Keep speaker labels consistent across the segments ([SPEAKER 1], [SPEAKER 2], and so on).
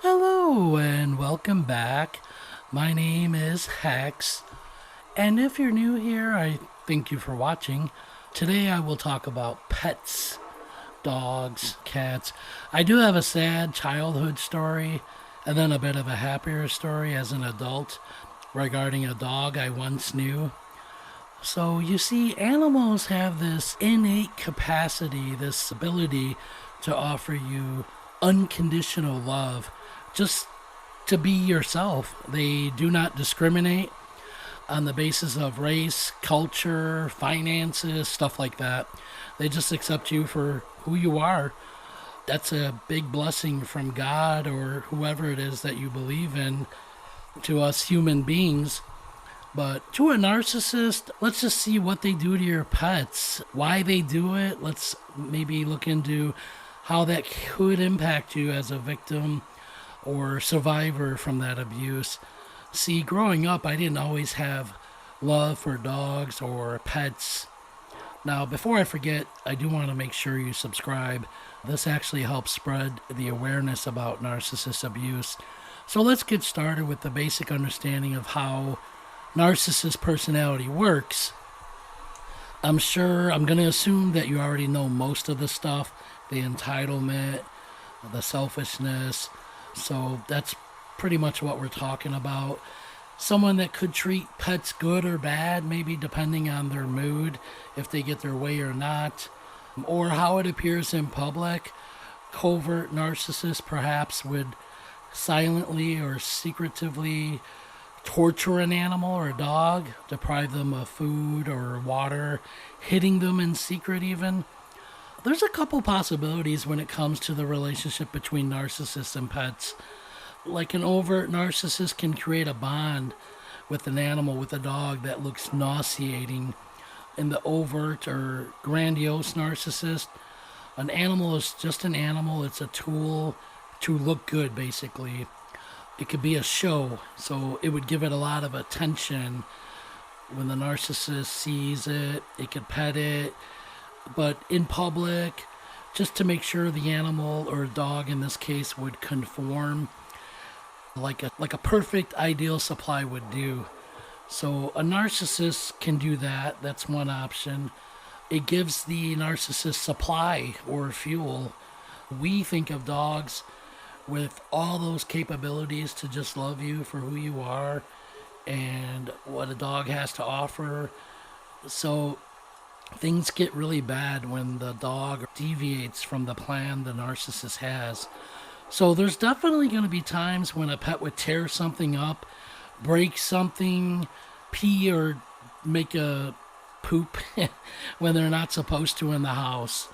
[SPEAKER 1] Hello and welcome back. My name is Hex, and if you're new here, I thank you for watching. Today I will talk about pets, dogs, cats. I do have a sad childhood story and then a bit of a happier story as an adult regarding a dog I once knew. So, you see, animals have this innate capacity, this ability to offer you unconditional love just to be yourself. They do not discriminate on the basis of race, culture, finances, stuff like that. They just accept you for who you are. That's a big blessing from God or whoever it is that you believe in to us human beings. But to a narcissist, let's just see what they do to your pets, why they do it. Let's maybe look into how that could impact you as a victim or survivor from that abuse. See, growing up, I didn't always have love for dogs or pets. Now, before I forget, I do want to make sure you subscribe. This actually helps spread the awareness about narcissist abuse. So let's get started with the basic understanding of how narcissist personality works. I'm going to assume that you already know most of the stuff, the entitlement, the selfishness. So that's pretty much what we're talking about. Someone that could treat pets good or bad, maybe depending on their mood, if they get their way or not, or how it appears in public. Covert narcissists perhaps would silently or secretively torture an animal or a dog, deprive them of food or water, hitting them in secret even. There's a couple possibilities when it comes to the relationship between narcissists and pets. Like an overt narcissist can create a bond with an animal, with a dog, that looks nauseating. In the overt or grandiose narcissist, an animal is just an animal. It's a tool to look good, basically. It could be a show, so it would give it a lot of attention. When the narcissist sees it, it could pet it, but in public, just to make sure the animal or dog in this case would conform, like a perfect ideal supply would do. So a narcissist can do that. That's one option. It gives the narcissist supply or fuel. We think of dogs with all those capabilities to just love you for who you are and what a dog has to offer. So things get really bad when the dog deviates from the plan the narcissist has. So there's definitely going to be times when a pet would tear something up, break something, pee or make a poop when they're not supposed to in the house.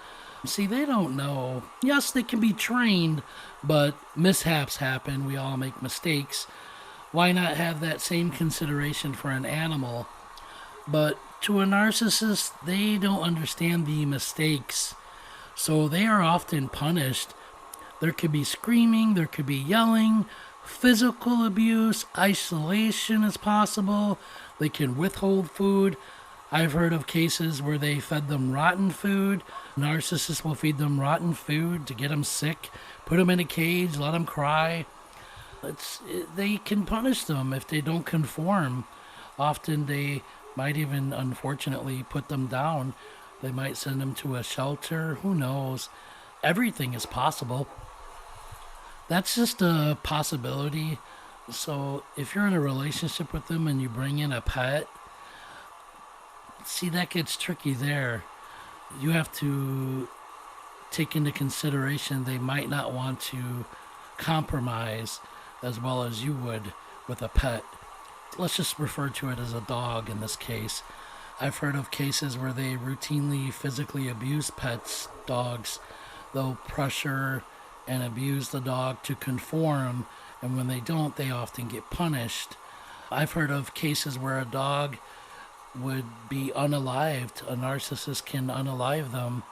[SPEAKER 1] See, they don't know. Yes, they can be trained, but mishaps happen. We all make mistakes. Why not have that same consideration for an animal? But to a narcissist, they don't understand the mistakes. So they are often punished. There could be screaming, there could be yelling, physical abuse, isolation is possible. They can withhold food. I've heard of cases where they fed them rotten food. Narcissists will feed them rotten food to get them sick, put them in a cage, let them cry. They can punish them if they don't conform. Often they might even, unfortunately, put them down. They might send them to a shelter. Who knows? Everything is possible. That's just a possibility. So if you're in a relationship with them and you bring in a pet, see, that gets tricky there. You have to take into consideration they might not want to compromise as well as you would with a pet. Let's just refer to it as a dog in this case. I've heard of cases where they routinely physically abuse pets, dogs. They'll pressure and abuse the dog to conform, and when they don't, they often get punished. I've heard of cases where a dog would be unalived. A narcissist can unalive them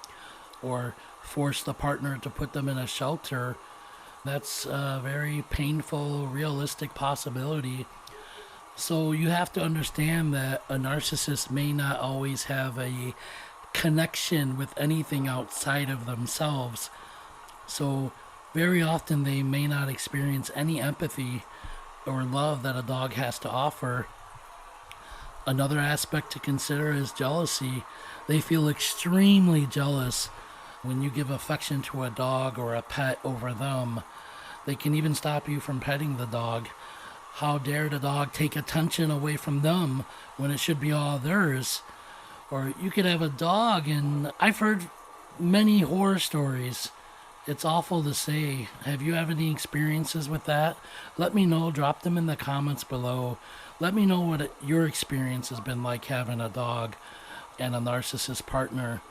[SPEAKER 1] or force the partner to put them in a shelter. That's a very painful, realistic possibility. So you have to understand that a narcissist may not always have a connection with anything outside of themselves. So very often they may not experience any empathy or love that a dog has to offer. Another aspect to consider is jealousy. They feel extremely jealous when you give affection to a dog or a pet over them. They can even stop you from petting the dog. How dare the dog take attention away from them when it should be all theirs? Or you could have a dog, and I've heard many horror stories. It's awful to say. Have you had any experiences with that? Let me know. Drop them in the comments below. Let me know what your experience has been like having a dog and a narcissist partner.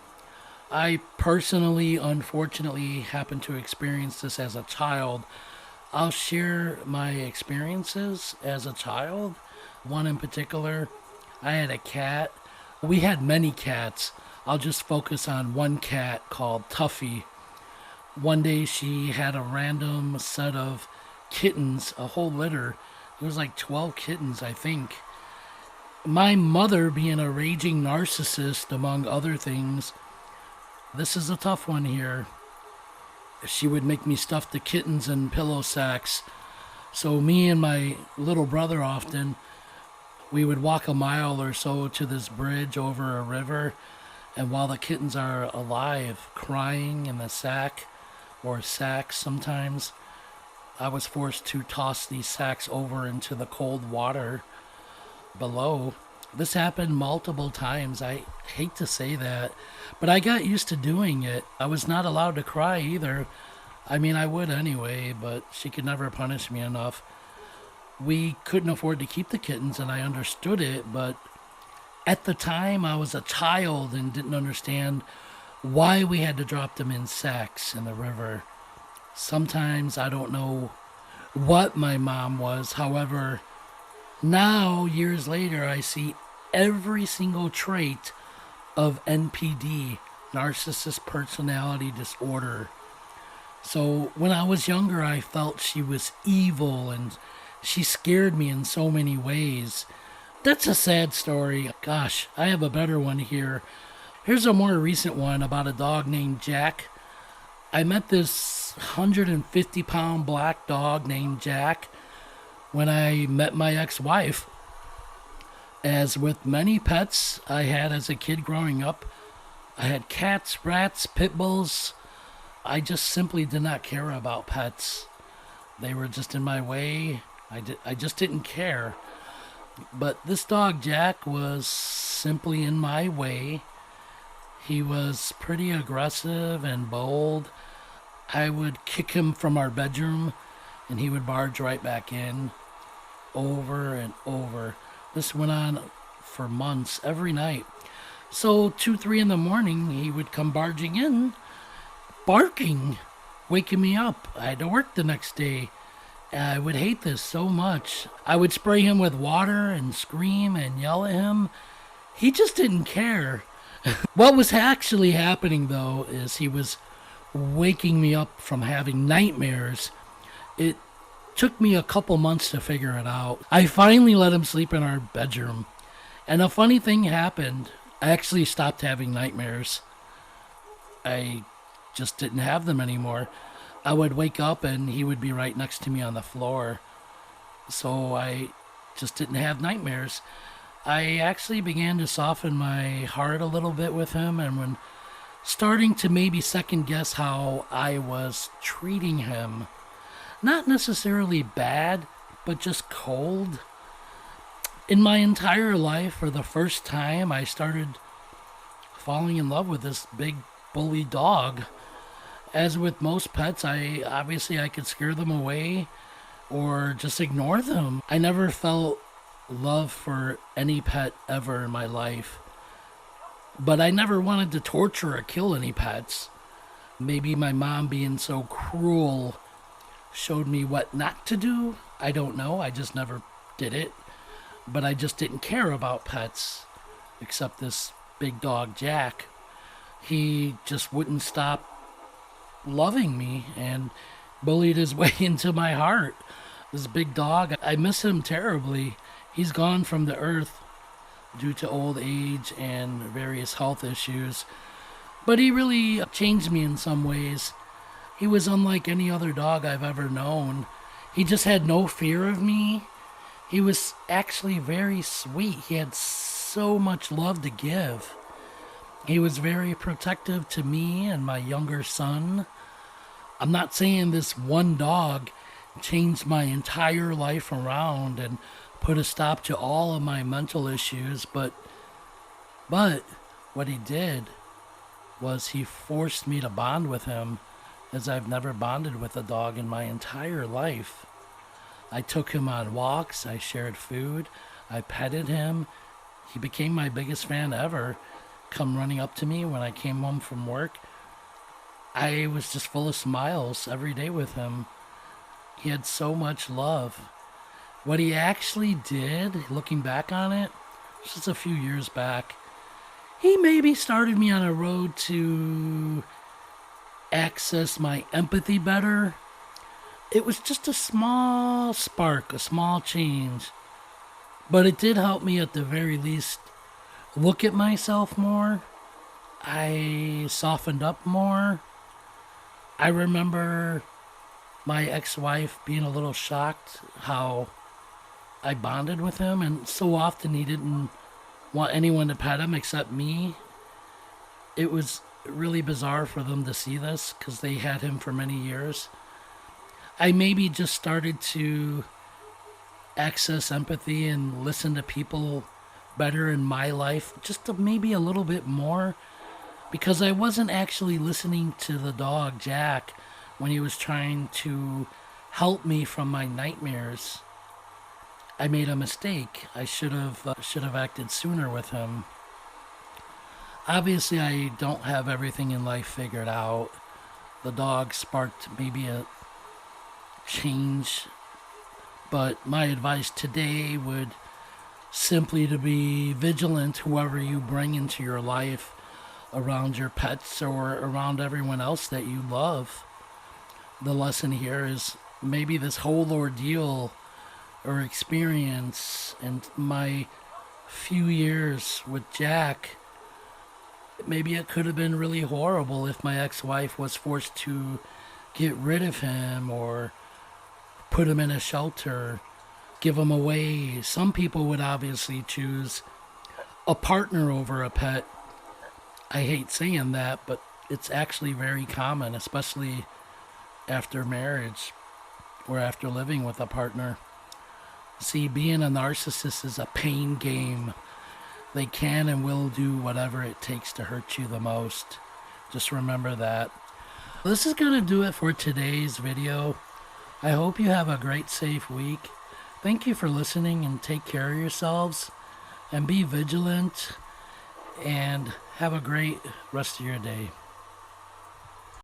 [SPEAKER 1] I personally, unfortunately, happened to experience this as a child. I'll share my experiences as a child. One in particular, I had a cat. We had many cats. I'll just focus on one cat called Tuffy. One day she had a random set of kittens, a whole litter. It was like 12 kittens, I think. My mother, being a raging narcissist, among other things, this is a tough one here. She would make me stuff the kittens in pillow sacks. So me and my little brother often, we would walk a mile or so to this bridge over a river. And while the kittens are alive, crying in the sack, or sacks sometimes, I was forced to toss these sacks over into the cold water below. This happened multiple times. I hate to say that, but I got used to doing it. I was not allowed to cry either. I mean, I would anyway, but she could never punish me enough. We couldn't afford to keep the kittens, and I understood it, but at the time I was a child and didn't understand why we had to drop them in sacks in the river. Sometimes I don't know what my mom was. However, now, years later, I see every single trait of NPD, Narcissist Personality Disorder. So when I was younger, I felt she was evil and she scared me in so many ways. That's a sad story. Gosh, I have a better one here. Here's a more recent one about a dog named Jack. I met this 150-pound black dog named Jack when I met my ex-wife. As with many pets I had as a kid growing up, I had cats, rats, pit bulls. I just simply did not care about pets. They were just in my way. I just didn't care. But this dog, Jack, was simply in my way. He was pretty aggressive and bold. I would kick him from our bedroom, and he would barge right back in, over and over. This went on for months, every night. So 2, 3 in the morning, he would come barging in, barking, waking me up. I had to work the next day. I would hate this so much. I would spray him with water and scream and yell at him. He just didn't care. What was actually happening, though, is he was waking me up from having nightmares. It took me a couple months to figure it out. I finally let him sleep in our bedroom. And a funny thing happened. I actually stopped having nightmares. I just didn't have them anymore. I would wake up and he would be right next to me on the floor. So I just didn't have nightmares. I actually began to soften my heart a little bit with him, and when starting to maybe second guess how I was treating him. Not necessarily bad, but just cold. In my entire life, for the first time, I started falling in love with this big bully dog. As with most pets, I could scare them away or just ignore them. I never felt love for any pet ever in my life. But I never wanted to torture or kill any pets. Maybe my mom being so cruel showed me what not to do. I don't know. I just never did it. But I just didn't care about pets, except this big dog, Jack. He just wouldn't stop loving me and bullied his way into my heart. This big dog, I miss him terribly. He's gone from the earth due to old age and various health issues. But he really changed me in some ways. He was unlike any other dog I've ever known. He just had no fear of me. He was actually very sweet. He had so much love to give. He was very protective to me and my younger son. I'm not saying this one dog changed my entire life around and put a stop to all of my mental issues, but what he did was he forced me to bond with him as I've never bonded with a dog in my entire life. I took him on walks, I shared food, I petted him. He became my biggest fan ever. Come running up to me when I came home from work. I was just full of smiles every day with him. He had so much love. What he actually did, looking back on it, just a few years back, he maybe started me on a road to access my empathy better. It was just a small spark, a small change. But it did help me at the very least look at myself more. I softened up more. I remember my ex-wife being a little shocked how I bonded with him, and so often he didn't want anyone to pet him except me. It was really bizarre for them to see this because they had him for many years. I maybe just started to access empathy and listen to people better in my life, just maybe a little bit more, because I wasn't actually listening to the dog, Jack, when he was trying to help me from my nightmares. I made a mistake. I should have acted sooner with him. Obviously, I don't have everything in life figured out. The dog sparked maybe a change, but my advice today would simply to be vigilant whoever you bring into your life around your pets or around everyone else that you love. The lesson here is maybe this whole ordeal or experience and my few years with Jack, maybe it could have been really horrible if my ex-wife was forced to get rid of him or put him in a shelter, give him away. Some people would obviously choose a partner over a pet. I hate saying that, but it's actually very common, especially after marriage or after living with a partner. See, being a narcissist is a pain game. They can and will do whatever it takes to hurt you the most. Just remember that. This is going to do it for today's video. I hope you have a great, safe week. Thank you for listening and take care of yourselves. And be vigilant. And have a great rest of your day.